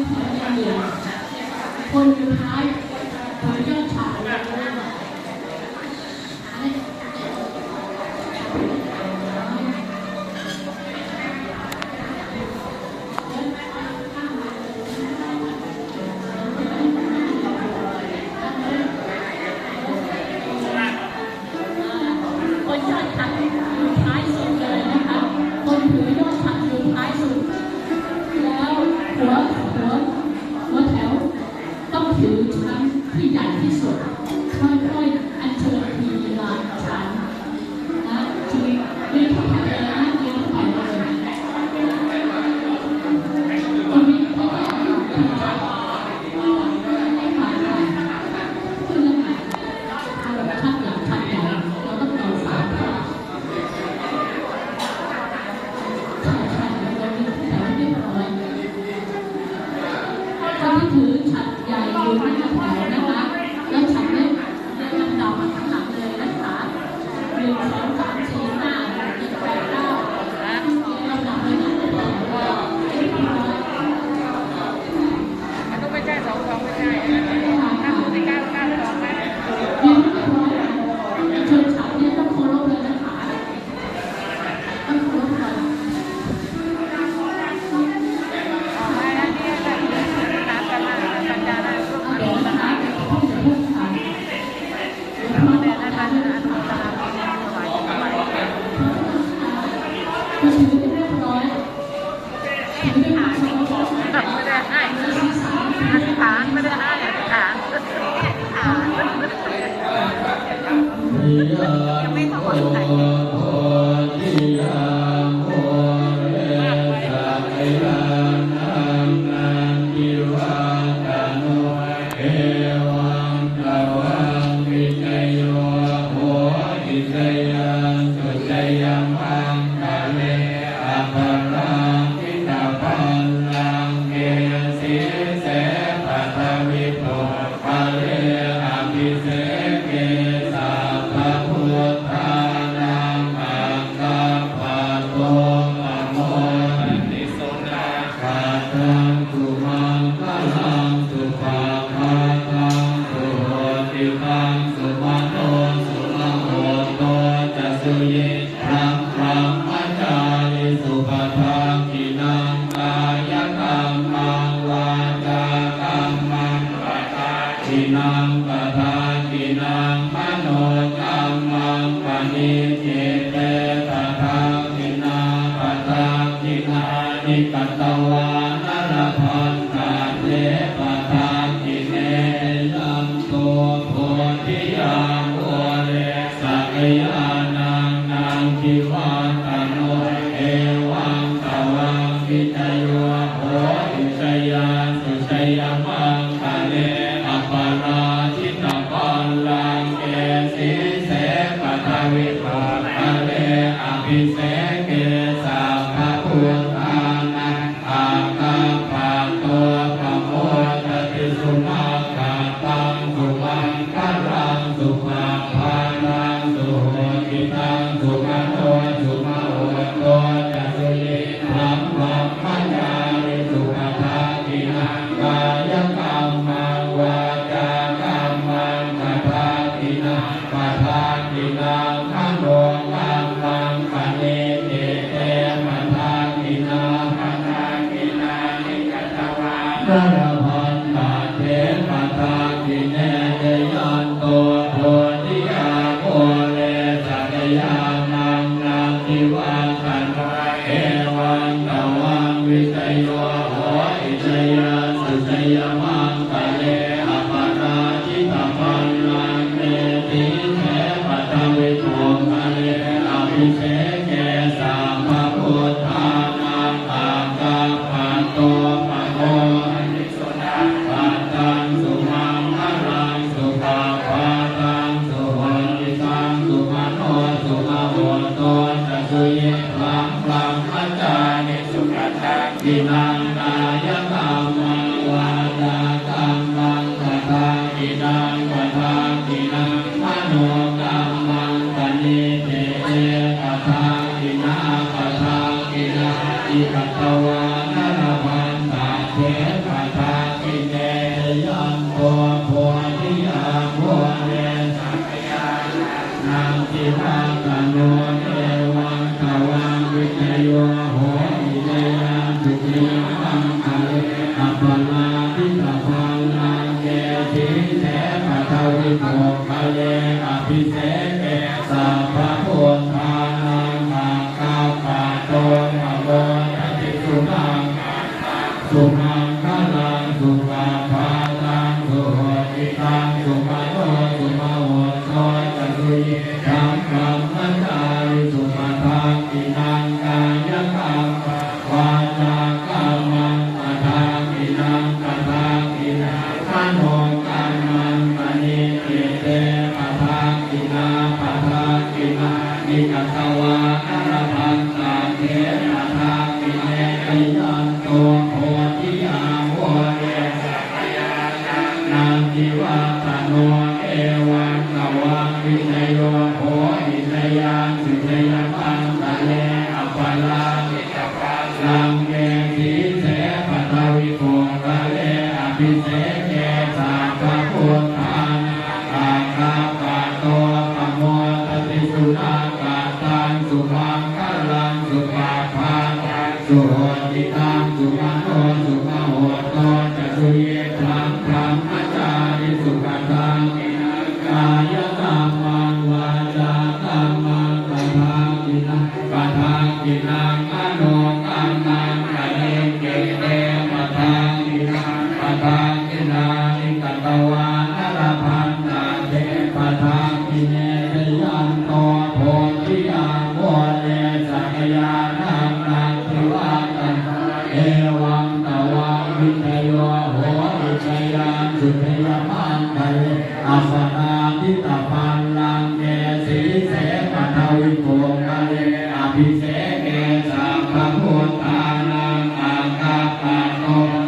แถวยังอยู่คนสุดท้ายถือยอดฉากถือชั้นที่ใหญ่ที่สุดค่อยๆอัญเชิญทีละชั้นนะชีวิตยืนเข้าไปเลยนะยืนเข้าไปเลยคนนี้เขาก็ถือชั้นให้ผ่านไปขึ้นแล้วไงชั้นหลังชั้นใหญ่เราต้องเอาสามชั้นใช่เรามีแถวเรียบร้อยคนที่ถือชั้นใหญ่อยู่หน้าแถวนะคะแล้วฉันเรียงลำดับมาข้างหลังเลยนะคะ1 2 3 4 5 6 7 8 9ลำดับเลยนะมันต้องไม่ใช่2 ไม่ใช่ถ้าคุณจะ9 2ไหมยืนเรียบร้อยเชิญฉันเนี่ยต้องเคารพเลยนะคะต้องเคารพเลยคือชีวิตเรียบร้อยชีวิตไม่ได้ให้อธิษฐานไม่ได้ให้อธิษฐานยังไม่ถวายใครทินังปะทาทินังมโนกรรมังปณิจิเตปะทาทินาปะทาทินานิกัตตวานรพันตาเทปะทาทิเนลัมโตโพธิยาโอเรสักยานังนังคิวาตโนเอวังตวังวิจโยโหติชยาสุชยมังคะเลปาราชิตปัลลังเกสิเสปะทวิโตคะเลอภิเสเกสัพพะพุทธานังอาคาปะโตปะโมทติสุมาคัตังสุมังคลังสุมาภานังสุโหติตังสุขโตสุมาโหโตจัตุยิธัมมัมมัญญาริสุขทาทินังกายกรรมังวาจากรรมังปะทาทินังปะทาทินังมโนกรรมังปณิจิเตปะทาทินังปะทาทินังนิกัตตวานรพันตาเทปะทาทิเนเยยันโตโพธิยาโอเรสักยานังนันทิวังคันเอวังตวังวิจโยโหอิชยาสุชยมังคะเลอปาราชิตปัลลังเนติเทปะทวิโตคะเลอภิเสเกสัพพะพุทธานังอาคาปะโตปะโมทิสุนังปัตตังสุมังคลังสุภาภาตังสุโหติตังสุมโนสุขโหโตจัตุเยธัมมังมัจจานิสุขทังทินังกายกรรมังวาจากรรมัง ภิเศษเกสัพพพุทธานาคาปะโตปะโมทติสุนาคาตังสุมังคลังสุปาภาสุโหติตังสุมาโนสุมาโหโตจะสุเยธังธรรมจาริสุขตังกายกรรมังวาจากรรมังปะทากินังปะทากินังอโนกรรมังกะเนเกเตปะทากินังปะทากินานิกตวานรพันตาเทปะทากิเนตยันโตโพธิยาโมเลสักยานังนังทิวาตันเอวังตวังวิทโยโหอิชยานสุทยมังคะเลอัปปนาทิตาปันลังเกสีเสปะทวิโภคะเลอภิเศษเกสัพพพุทธานังอาคาปะโต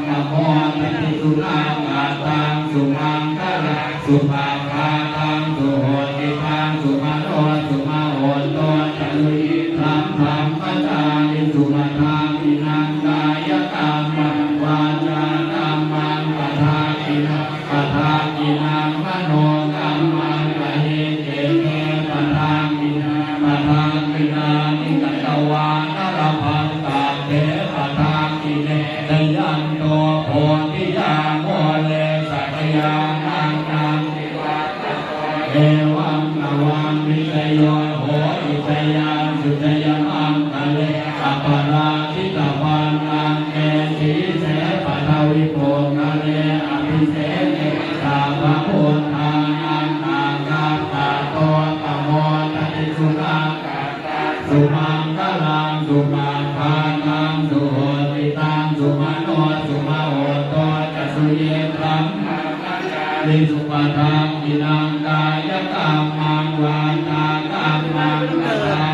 ปะโมทติสุนาคาตังสุมังคลังสุปาภาตังสุโหติตังสุมาโนสุมาโหโตจะลุยธัมมังมัจจาริสุมาทามินังกายกรรมังวาจากรรมังปะทากินังปะทากินังมโนกรรมังปะเนเกเตปะทากินังปะทากินานิกตวานรพันตาเทปะทากิเนตยันโตโพธิยาโมเลสักยานังนังทิวาตันเอวังตวังวิทโยโหอิทยานสุทยมังคะเลอัปปราทิตาปันนังเกสีเสปะทวิโภคะเลอภิเศษเกสัพพพุทธานังอาคาปะโตปะโมทติสุนาคาตังสุมังคลังสุปาภาตังสุโหติตังสุมาโนสุมาโหโตจะสุเยธัมมังมัจจาริสุปทากินังกายกรรมังวาจากรรมังปะทา